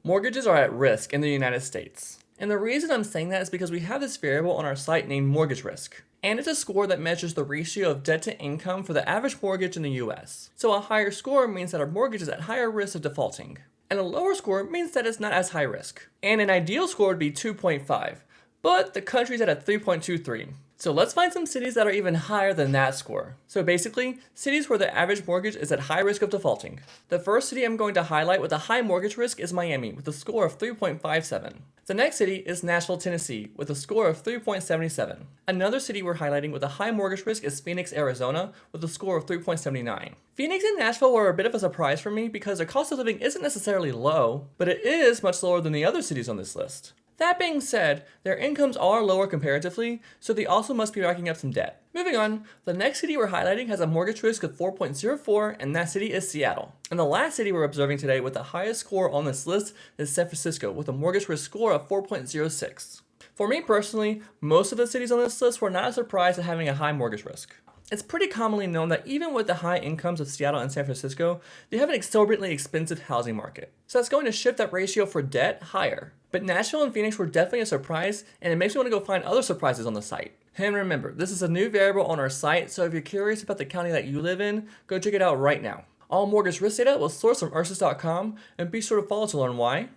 Mortgages are at risk in the United States. And the reason I'm saying that is because we have this variable on our site named mortgage risk. And it's a score that measures the ratio of debt to income for the average mortgage in the US. So a higher score means that our mortgage is at higher risk of defaulting. And a lower score means that it's not as high risk. And an ideal score would be 2.5, but the country's at a 3.23. So let's find some cities that are even higher than that score. So basically, cities where the average mortgage is at high risk of defaulting. The first city I'm going to highlight with a high mortgage risk is Miami with a score of 3.57. The next city is Nashville, Tennessee with a score of 3.77. Another city we're highlighting with a high mortgage risk is Phoenix, Arizona with a score of 3.79. Phoenix and Nashville were a bit of a surprise for me because their cost of living isn't necessarily low, but it is much lower than the other cities on this list. That being said, their incomes are lower comparatively, so they also must be racking up some debt. Moving on, the next city we're highlighting has a mortgage risk of 4.04, and that city is Seattle. And the last city we're observing today with the highest score on this list is San Francisco with a mortgage risk score of 4.06. For me personally, most of the cities on this list were not surprised at having a high mortgage risk. It's pretty commonly known that even with the high incomes of Seattle and San Francisco, they have an exorbitantly expensive housing market. So that's going to shift that ratio for debt higher. But Nashville and Phoenix were definitely a surprise, and it makes me want to go find other surprises on the site. And remember, this is a new variable on our site, so if you're curious about the county that you live in, go check it out right now. All mortgage risk data was sourced from Ursus.com, and be sure to follow to learn why.